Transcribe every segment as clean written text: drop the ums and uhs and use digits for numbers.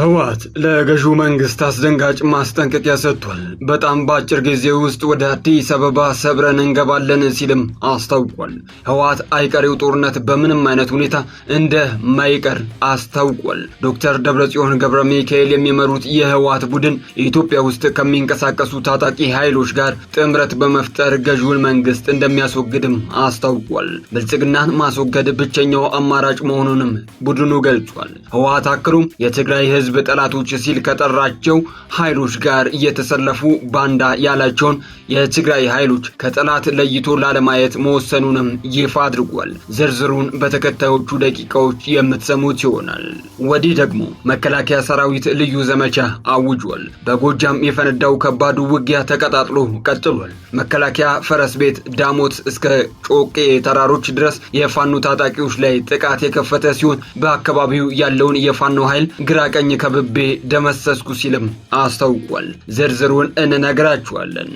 ህወሓት ለገዢው መንግስት አስደንጋጭ ማስጠንቀቂያ ሰጥቷል። በጣም በአጭር ጊዜ ውስጥ ወደ አዲስ አበባ ሰብረን እንገባለን ሲልም አስታውቋል። ህወሓት አይቀሬው ጦርነት በምንም አይነት ሁኔታ እንደማይቀር አስታውቋል። ዶክተር ደብረጽዮን ገብረ ሚካኤል የሚመሩት የህወሓት ቡድን ኢትዮጵያ ውስጥ ከሚንቀሳቀሱ ታጣቂ ኃይሎች ጋር ጥምረት በመፍጠር ገዢውን መንግስት እንደሚያስወግድም አስታውቋል። ብልጽግናን ማስወገድ ብቸኛው አማራጭ መሆኑንም ቡድኑ ገልጿል። ህወሓት አክሎም የትግራይ ህዝብ ጠላቶች ሲል ከጠራቸው ኃይሎች ጋር እየተሰለፉ ባንዳ ያላቸውን የትግራይ ኃይሎች ከጠላት ለይቶ ላለማየት መወሰኑንም ይፋ አድርጓል። ዝርዝሩን በተከታዮቹ ደቂቃዎች የምትሰሙት ይሆናል። ወዲህ ደግሞ መከላከያ ሰራዊት ልዩ ዘመቻ አውጇል። በጎጃም የፈነዳው ከባዱ ውጊያ ተቀጣጥሎ ቀጥሏል። መከላከያ ፈረስ ቤት ዳሞት እስከ ጮቄ ተራሮች ድረስ የፋኖ ታጣቂዎች ላይ ጥቃት የከፈተ ሲሆን በአካባቢው ያለውን የፋኖ ኃይል ግራቀኝ ከብቤ ደመሰስኩ ሲልም አስታውቋል። ዝርዝሩን እንነግራችኋለን።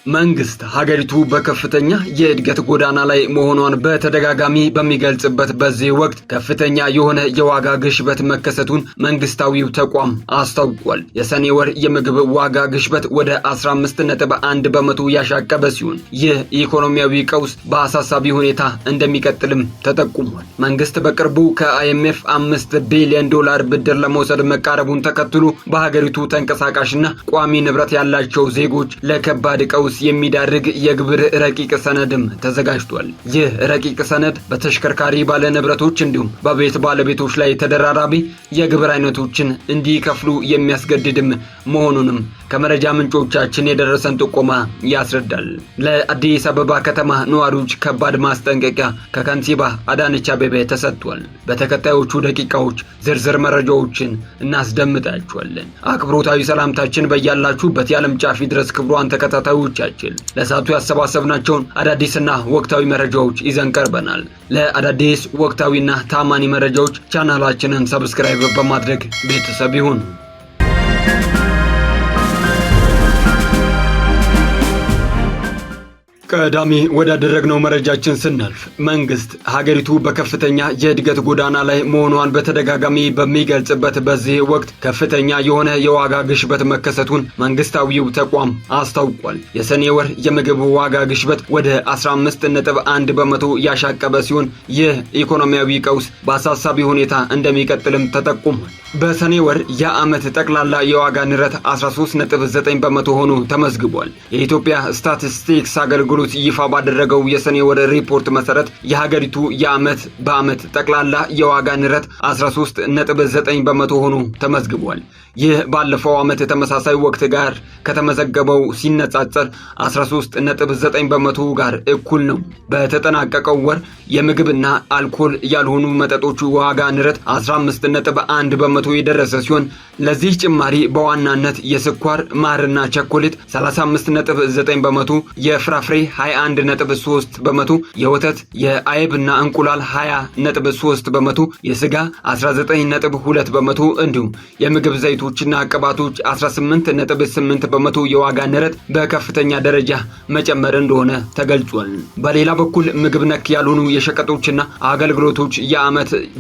መንግስት ሀገሪቱ በከፍተኛ የእድገት ጎዳና ላይ መሆኗን በተደጋጋሚ በሚገልጽበት በዚህ ወቅት ከፍተኛ የሆነ የዋጋ ግሽበት መከሰቱን መንግስታዊው ተቋም አስታውቋል። የሰኔ ወር የምግብ ዋጋ ግሽበት ወደ 15.1 በመቶ ያሻቀበ ሲሆን ይህ ኢኮኖሚያዊ ቀውስ በአሳሳቢ ሁኔታ እንደሚቀጥልም ተጠቁሟል። መንግስት በቅርቡ ከአይኤምኤፍ $5 ቢሊዮን ብድር ለመውሰድ መቃረቡን ተከትሎ በሀገሪቱ ተንቀሳቃሽና ቋሚ ንብረት ያላቸው ዜጎች ለከባድ ቀውስ የሚዳርግ የግብር ረቂቅ ሰነድም ተዘጋጅቷል። ይህ ረቂቅ ሰነድ በተሽከርካሪ ባለ ንብረቶች እንዲሁም በቤት ባለቤቶች ላይ ተደራራቢ የግብር አይነቶችን እንዲከፍሉ የሚያስገድድም መሆኑንም ከመረጃ ምንጮቻችን የደረሰን ጥቆማ ያስረዳል። ለአዲስ አበባ ከተማ ነዋሪዎች ከባድ ማስጠንቀቂያ ከከንቲባ አዳነች አቤቤ ተሰጥቷል። በተከታዮቹ ደቂቃዎች ዝርዝር መረጃዎችን እናስደምጣችኋለን። አክብሮታዊ ሰላምታችን በያላችሁበት የዓለም ጫፍ ድረስ ክብሯን ተከታታዮች ለሰዓቱ ያሰባሰብናቸውን አዳዲስና ወቅታዊ መረጃዎች ይዘን ቀርበናል። ለአዳዲስ ወቅታዊና ታማኒ መረጃዎች ቻናላችንን ሰብስክራይብ በማድረግ ቤተሰብ ይሁኑ። ቀዳሚ ወዳደረግነው መረጃችን ስናልፍ መንግስት ሀገሪቱ በከፍተኛ የእድገት ጎዳና ላይ መሆኗን በተደጋጋሚ በሚገልጽበት በዚህ ወቅት ከፍተኛ የሆነ የዋጋ ግሽበት መከሰቱን መንግስታዊው ተቋም አስታውቋል። የሰኔ ወር የምግብ ዋጋ ግሽበት ወደ 15.1 በመቶ ያሻቀበ ሲሆን ይህ ኢኮኖሚያዊ ቀውስ በአሳሳቢ ሁኔታ እንደሚቀጥልም ተጠቁሟል። በሰኔ ወር የዓመት ጠቅላላ የዋጋ ንረት 13.9 በመቶ ሆኖ ተመዝግቧል። የኢትዮጵያ ስታቲስቲክስ አገልግሎት ይፋ ባደረገው የሰኔ ወር ሪፖርት መሰረት የሀገሪቱ በዓመት ጠቅላላ የዋጋ ንረት 13.9 በመቶ ሆኖ ተመዝግቧል። ይህ ባለፈው ዓመት ተመሳሳይ ወቅት ጋር ከተመዘገበው ሲነጻጸር 13.9 በመቶ ጋር እኩል ነው። በተጠናቀቀው ወር የምግብና አልኮል ያልሆኑ መጠጦች ዋጋ ንረት 15.1 በመቶ የደረሰ ሲሆን ለዚህ ጭማሪ በዋናነት የስኳር፣ ማርና ቸኮሌት 35.9 በመቶ፣ የፍራፍሬ 21.3 በመቶ፣ የወተት፣ የአይብና እንቁላል 20.3 በመቶ፣ የስጋ 19.2 በመቶ እንዲሁም የምግብ ዘይቶችና ቅባቶች 18.8 በመቶ የዋጋ ንረት በከፍተኛ ደረጃ መጨመር እንደሆነ ተገልጿል። በሌላ በኩል ምግብ ነክ ያልሆኑ የሸቀጦችና አገልግሎቶች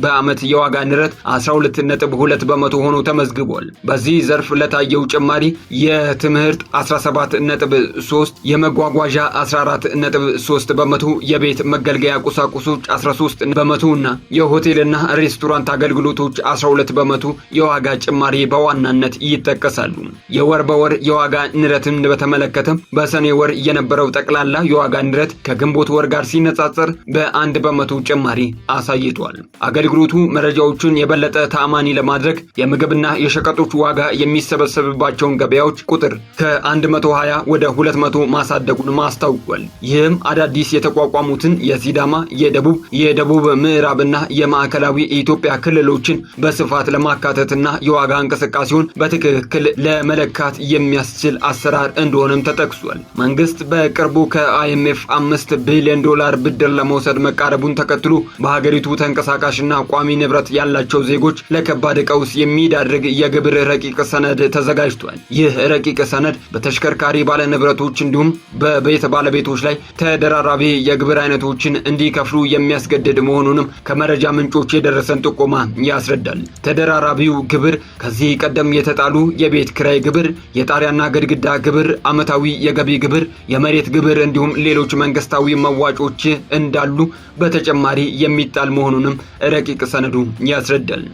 በዓመት የዋጋ ንረት 12.2 በመቶ ሆኖ ተመዝግቧል። በዚህ ዘርፍ ለታየው ጭማሪ የትምህርት 17.3፣ የመጓጓዣ 14.3 በመቶ፣ የቤት መገልገያ ቁሳቁሶች 13 በመቶ እና የሆቴልና ሬስቶራንት አገልግሎቶች 12 በመቶ የዋጋ ጭማሪ በዋናነት ይጠቀሳሉ። የወር በወር የዋጋ ንረትን በተመለከተ በሰኔ ወር የነበረው ጠቅላላ የዋጋ ንረት ከግንቦት ወር ጋር ሲነጻጸር በ1 በመቶ ጭማሪ አሳይቷል። አገልግሎቱ መረጃዎችን የበለጠ ተአማኒ ለማድረግ የምግብና የሸቀጦች ዋጋ የሚሰበሰብባቸውን ገበያዎች ቁጥር ከ120 ወደ 200 ማሳደጉን ማስታውቋል። ይህም አዳዲስ የተቋቋሙትን የሲዳማ፣ የደቡብ ምዕራብና የማዕከላዊ ኢትዮጵያ ክልሎችን በስፋት ለማካተትና የዋጋ እንቅስቃሴ እንቅስቃሴውን በትክክል ለመለካት የሚያስችል አሰራር እንደሆነም ተጠቅሷል። መንግስት በቅርቡ ከአይኤምኤፍ $5 ቢሊዮን ብድር ለመውሰድ መቃረቡን ተከትሎ በሀገሪቱ ተንቀሳቃሽና ቋሚ ንብረት ያላቸው ዜጎች ለከባድ ቀውስ የሚዳርግ የግብር ረቂቅ ሰነድ ተዘጋጅቷል። ይህ ረቂቅ ሰነድ በተሽከርካሪ ባለንብረቶች እንዲሁም በቤት ባለቤቶች ላይ ተደራራቢ የግብር አይነቶችን እንዲከፍሉ የሚያስገድድ መሆኑንም ከመረጃ ምንጮች የደረሰን ጥቆማ ያስረዳል። ተደራራቢው ግብር ከዚህ ቀደም የተጣሉ የቤት ክራይ ግብር፣ የጣሪያና ግድግዳ ግብር፣ ዓመታዊ የገቢ ግብር፣ የመሬት ግብር እንዲሁም ሌሎች መንግስታዊ መዋጮች እንዳሉ በተጨማሪ የሚጣል መሆኑንም ረቂቅ ሰነዱ ያስረዳል።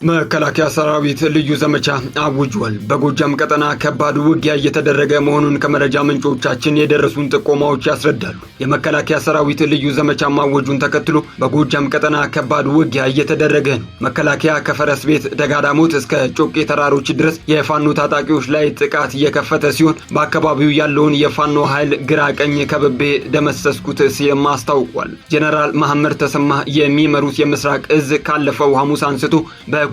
መከላከያ ሰራዊት ልዩ ዘመቻ አውጇል። በጎጃም ቀጠና ከባድ ውጊያ እየተደረገ መሆኑን ከመረጃ ምንጮቻችን የደረሱን ጥቆማዎች ያስረዳሉ። የመከላከያ ሰራዊት ልዩ ዘመቻ ማወጁን ተከትሎ በጎጃም ቀጠና ከባድ ውጊያ እየተደረገ ነው። መከላከያ ከፈረስ ቤት ደጋዳሞት እስከ ጮቄ ተራሮች ድረስ የፋኖ ታጣቂዎች ላይ ጥቃት እየከፈተ ሲሆን በአካባቢው ያለውን የፋኖ ኃይል ግራ ቀኝ ከበቤ ደመሰስኩት ሲልም አስታውቋል። ጀነራል መሐመድ ተሰማ የሚመሩት የምስራቅ እዝ ካለፈው ሐሙስ አንስቶ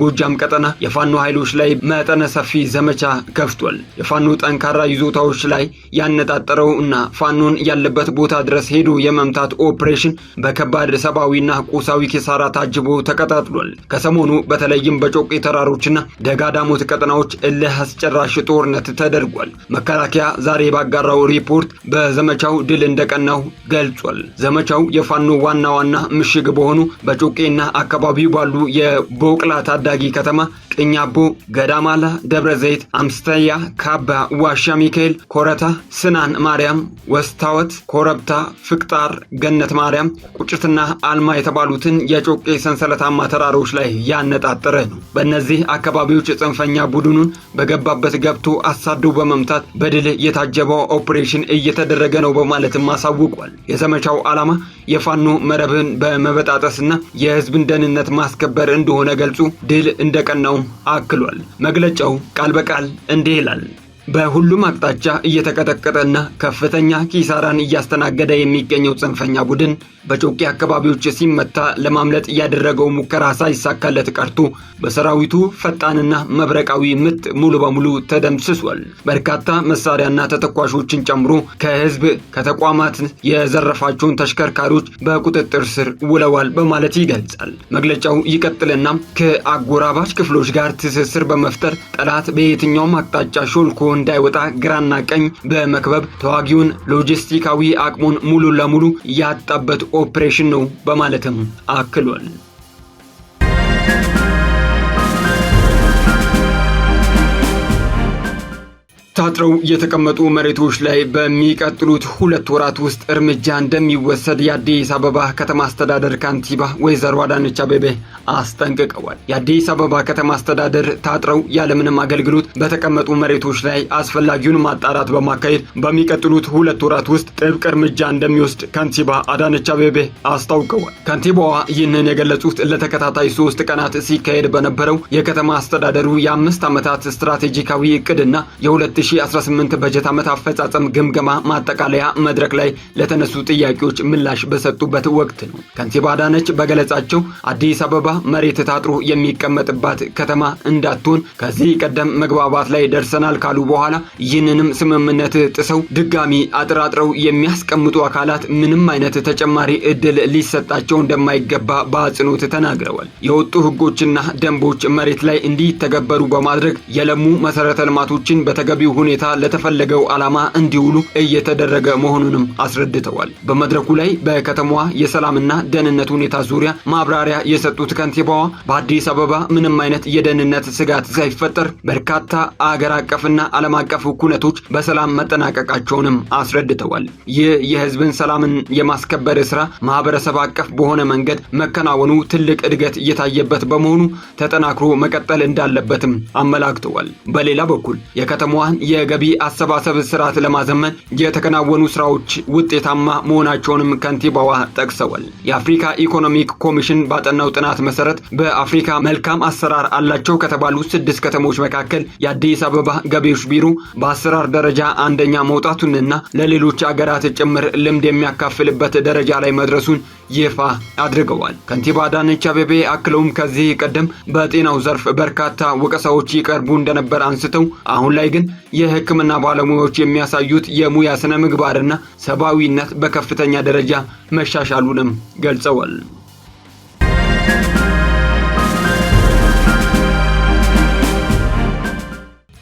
በጎጃም ቀጠና የፋኖ ኃይሎች ላይ መጠነ ሰፊ ዘመቻ ከፍቷል። የፋኖ ጠንካራ ይዞታዎች ላይ ያነጣጠረው እና ፋኖን ያለበት ቦታ ድረስ ሄዶ የመምታት ኦፕሬሽን በከባድ ሰብአዊና ቁሳዊ ኪሳራ ታጅቦ ተቀጣጥሏል። ከሰሞኑ በተለይም በጮቄ ተራሮችና ደጋዳሞት ቀጠናዎች እልህ አስጨራሽ ጦርነት ተደርጓል። መከላከያ ዛሬ ባጋራው ሪፖርት በዘመቻው ድል እንደቀናው ገልጿል። ዘመቻው የፋኖ ዋና ዋና ምሽግ በሆኑ በጮቄና አካባቢው ባሉ የቦቅላ ታዳጊ ከተማ፣ ቅኛቦ፣ ገዳማላ፣ ደብረ ዘይት፣ አምስተያ፣ ካባ፣ ዋሻ ሚካኤል፣ ኮረታ፣ ስናን ማርያም፣ ወስታወት፣ ኮረብታ፣ ፍቅጣር፣ ገነት ማርያም፣ ቁጭትና አልማ የተባሉትን የጮቄ ሰንሰለታማ ተራሮች ላይ ያነጣጠረ ነው። በእነዚህ አካባቢዎች ጽንፈኛ ቡድኑን በገባበት ገብቶ አሳዶ በመምታት በድል የታጀበው ኦፕሬሽን እየተደረገ ነው በማለትም አሳውቋል። የዘመቻው ዓላማ የፋኖ መረብን በመበጣጠስና የህዝብን ደህንነት ማስከበር እንደሆነ ገልጾ ድል እንደቀናው አክሏል። መግለጫው ቃል በቃል እንዲህ ይላል። በሁሉም አቅጣጫ እየተቀጠቀጠና ከፍተኛ ኪሳራን እያስተናገደ የሚገኘው ጽንፈኛ ቡድን በጮቄ አካባቢዎች ሲመታ ለማምለጥ ያደረገው ሙከራ ሳይሳካለት ቀርቶ በሰራዊቱ ፈጣንና መብረቃዊ ምት ሙሉ በሙሉ ተደምስሷል። በርካታ መሳሪያና ተተኳሾችን ጨምሮ ከህዝብ ከተቋማት የዘረፋቸውን ተሽከርካሪዎች በቁጥጥር ስር ውለዋል በማለት ይገልጻል። መግለጫው ይቀጥልና ከአጎራባች ክፍሎች ጋር ትስስር በመፍጠር ጠላት በየትኛውም አቅጣጫ ሾልኮ እንዳይወጣ ግራና ቀኝ በመክበብ ተዋጊውን ሎጂስቲካዊ አቅሙን ሙሉ ለሙሉ ያጣበት ኦፕሬሽን ነው በማለትም አክሏል። ታጥረው የተቀመጡ መሬቶች ላይ በሚቀጥሉት 2 ወራት ውስጥ እርምጃ እንደሚወሰድ የአዲስ አበባ ከተማ አስተዳደር ካንቲባ ወይዘሮ አዳነች አቤቤ አስጠንቅቀዋል። የአዲስ አበባ ከተማ አስተዳደር ታጥረው ያለምንም አገልግሎት በተቀመጡ መሬቶች ላይ አስፈላጊውን ማጣራት በማካሄድ በሚቀጥሉት 2 ወራት ውስጥ ጥብቅ እርምጃ እንደሚወስድ ካንቲባ አዳነች አቤቤ አስታውቀዋል። ካንቲባዋ ይህንን የገለጹት ለተከታታይ 3 ቀናት ሲካሄድ በነበረው የከተማ አስተዳደሩ የ5 ዓመታት ስትራቴጂካዊ እቅድና የ2018 በጀት ዓመት አፈጻጸም ግምገማ ማጠቃለያ መድረክ ላይ ለተነሱ ጥያቄዎች ምላሽ በሰጡበት ወቅት ነው። ካንቲባ አዳነች በገለጻቸው አዲስ አበባ መሬት ታጥሮ የሚቀመጥባት ከተማ እንዳትሆን ከዚህ ቀደም መግባባት ላይ ደርሰናል ካሉ በኋላ ይህንንም ስምምነት ጥሰው ድጋሚ አጥራጥረው የሚያስቀምጡ አካላት ምንም አይነት ተጨማሪ እድል ሊሰጣቸው እንደማይገባ በአጽንኦት ተናግረዋል። የወጡ ህጎችና ደንቦች መሬት ላይ እንዲተገበሩ በማድረግ የለሙ መሰረተ ልማቶችን በተገቢው ሁኔታ ለተፈለገው ዓላማ እንዲውሉ እየተደረገ መሆኑንም አስረድተዋል። በመድረኩ ላይ በከተማዋ የሰላምና ደህንነት ሁኔታ ዙሪያ ማብራሪያ የሰጡት ከንቲባዋ በአዲስ አበባ ምንም አይነት የደህንነት ስጋት ሳይፈጠር በርካታ አገር አቀፍና ዓለም አቀፍ ኩነቶች በሰላም መጠናቀቃቸውንም አስረድተዋል። ይህ የህዝብን ሰላምን የማስከበር ስራ ማህበረሰብ አቀፍ በሆነ መንገድ መከናወኑ ትልቅ እድገት እየታየበት በመሆኑ ተጠናክሮ መቀጠል እንዳለበትም አመላክተዋል። በሌላ በኩል የከተማዋን የገቢ አሰባሰብ ስርዓት ለማዘመን የተከናወኑ ስራዎች ውጤታማ መሆናቸውንም ከንቲባዋ ጠቅሰዋል። የአፍሪካ ኢኮኖሚክ ኮሚሽን ባጠናው ጥናት መሰረት በአፍሪካ መልካም አሰራር አላቸው ከተባሉ 6 ከተሞች መካከል የአዲስ አበባ ገቢዎች ቢሮ በአሰራር ደረጃ አንደኛ መውጣቱንና ለሌሎች አገራት ጭምር ልምድ የሚያካፍልበት ደረጃ ላይ መድረሱን ይፋ አድርገዋል። ከንቲባ አዳነች አቤቤ አክለውም ከዚህ ቀደም በጤናው ዘርፍ በርካታ ወቀሳዎች ይቀርቡ እንደነበር አንስተው አሁን ላይ ግን የሕክምና ባለሙያዎች የሚያሳዩት የሙያ ስነ ምግባርና ሰብአዊነት በከፍተኛ ደረጃ መሻሻሉንም ገልጸዋል።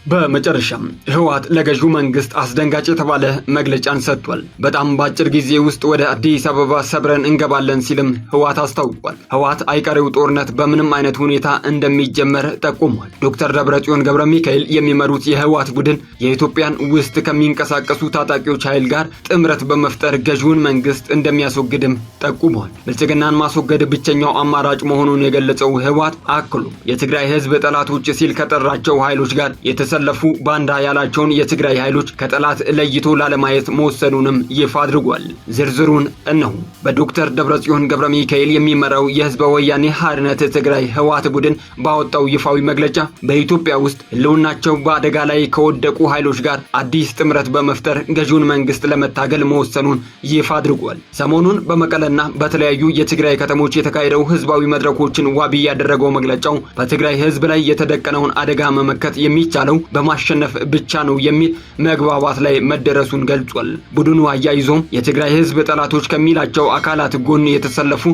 በመጨረሻም ህወሓት ለገዢው መንግስት አስደንጋጭ የተባለ መግለጫን ሰጥቷል። በጣም በአጭር ጊዜ ውስጥ ወደ አዲስ አበባ ሰብረን እንገባለን ሲልም ህወሓት አስታውቋል። ህወሓት አይቀሬው ጦርነት በምንም አይነት ሁኔታ እንደሚጀመር ጠቁሟል። ዶክተር ደብረጽዮን ገብረ ሚካኤል የሚመሩት የህወሓት ቡድን የኢትዮጵያን ውስጥ ከሚንቀሳቀሱ ታጣቂዎች ኃይል ጋር ጥምረት በመፍጠር ገዢውን መንግስት እንደሚያስወግድም ጠቁሟል። ብልጽግናን ማስወገድ ብቸኛው አማራጭ መሆኑን የገለጸው ህወሓት አክሎ የትግራይ ህዝብ ጠላቶች ሲል ከጠራቸው ኃይሎች ጋር ለፉ ባንዳ ያላቸውን የትግራይ ኃይሎች ከጠላት ለይቶ ላለማየት መወሰኑንም ይፋ አድርጓል። ዝርዝሩን እነሆ። በዶክተር ደብረጽዮን ገብረ ሚካኤል የሚመራው የህዝበ ወያኔ ሓርነት ትግራይ ህወሓት ቡድን ባወጣው ይፋዊ መግለጫ በኢትዮጵያ ውስጥ ህልውናቸው በአደጋ ላይ ከወደቁ ኃይሎች ጋር አዲስ ጥምረት በመፍጠር ገዢውን መንግስት ለመታገል መወሰኑን ይፋ አድርጓል። ሰሞኑን በመቀለና በተለያዩ የትግራይ ከተሞች የተካሄደው ህዝባዊ መድረኮችን ዋቢ ያደረገው መግለጫው በትግራይ ህዝብ ላይ የተደቀነውን አደጋ መመከት የሚቻለው በማሸነፍ ብቻ ነው የሚል መግባባት ላይ መደረሱን ገልጿል። ቡድኑ አያይዞም የትግራይ ህዝብ ጠላቶች ከሚላቸው አካላት ጎን የተሰለፉ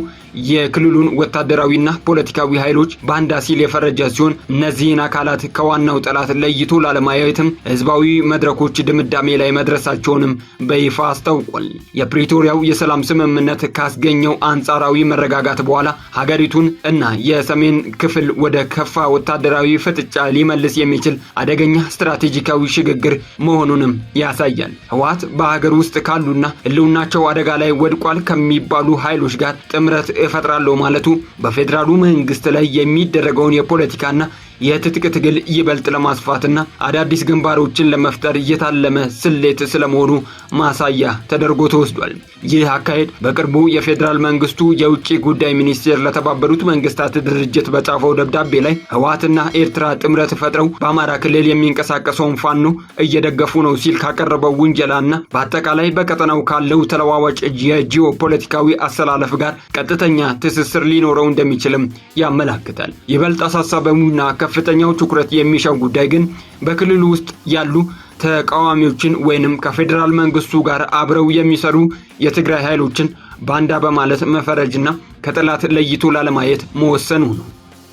የክልሉን ወታደራዊና ፖለቲካዊ ኃይሎች ባንዳ ሲል የፈረጀ ሲሆን እነዚህን አካላት ከዋናው ጠላት ለይቶ ላለማየትም ህዝባዊ መድረኮች ድምዳሜ ላይ መድረሳቸውንም በይፋ አስታውቋል። የፕሪቶሪያው የሰላም ስምምነት ካስገኘው አንጻራዊ መረጋጋት በኋላ ሀገሪቱን እና የሰሜን ክፍል ወደ ከፋ ወታደራዊ ፍጥጫ ሊመልስ የሚችል አደገኛ ስትራቴጂካዊ ሽግግር መሆኑንም ያሳያል። ህወሓት በሀገር ውስጥ ካሉና ህልውናቸው አደጋ ላይ ወድቋል ከሚባሉ ኃይሎች ጋር ጥምረት እፈጥራለሁ ማለቱ በፌዴራሉ መንግስት ላይ የሚደረገውን የፖለቲካና የትጥቅ ትግል ይበልጥ ለማስፋትና አዳዲስ ግንባሮችን ለመፍጠር የታለመ ስሌት ስለመሆኑ ማሳያ ተደርጎ ተወስዷል። ይህ አካሄድ በቅርቡ የፌዴራል መንግስቱ የውጭ ጉዳይ ሚኒስቴር ለተባበሩት መንግስታት ድርጅት በጻፈው ደብዳቤ ላይ ህወሓትና ኤርትራ ጥምረት ፈጥረው በአማራ ክልል የሚንቀሳቀሰውን ፋኖ እየደገፉ ነው ሲል ካቀረበው ውንጀላና በአጠቃላይ በቀጠናው ካለው ተለዋዋጭ የጂኦ ፖለቲካዊ አሰላለፍ ጋር ቀጥተኛ ትስስር ሊኖረው እንደሚችልም ያመላክታል። ይበልጥ አሳሳቢውና ከፍተኛው ትኩረት የሚሻው ጉዳይ ግን በክልሉ ውስጥ ያሉ ተቃዋሚዎችን ወይንም ከፌዴራል መንግስቱ ጋር አብረው የሚሰሩ የትግራይ ኃይሎችን ባንዳ በማለት መፈረጅና ከጠላት ለይቶ ላለማየት መወሰኑ ነው።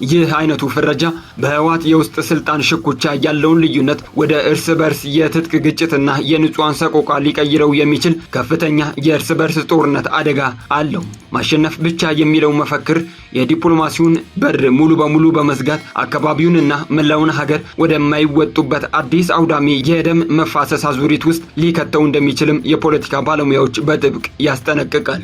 ይህ አይነቱ ፍረጃ በህወሓት የውስጥ ስልጣን ሽኩቻ ያለውን ልዩነት ወደ እርስ በርስ የትጥቅ ግጭትና የንጹሃን ሰቆቃ ሊቀይረው የሚችል ከፍተኛ የእርስ በርስ ጦርነት አደጋ አለው። ማሸነፍ ብቻ የሚለው መፈክር የዲፕሎማሲውን በር ሙሉ በሙሉ በመዝጋት አካባቢውንና መላውን ሀገር ወደማይወጡበት አዲስ አውዳሚ የደም መፋሰስ አዙሪት ውስጥ ሊከተው እንደሚችልም የፖለቲካ ባለሙያዎች በጥብቅ ያስጠነቅቃሉ።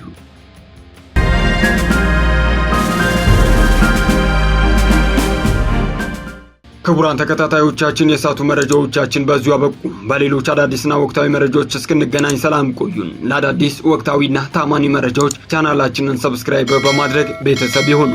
ክቡራን ተከታታዮቻችን የሳቱ መረጃዎቻችን በዚሁ አበቁ። በሌሎች አዳዲስና ወቅታዊ መረጃዎች እስክንገናኝ ሰላም ቆዩን። ለአዳዲስ ወቅታዊና ታማኒ መረጃዎች ቻናላችንን ሰብስክራይብ በማድረግ ቤተሰብ ይሁኑ።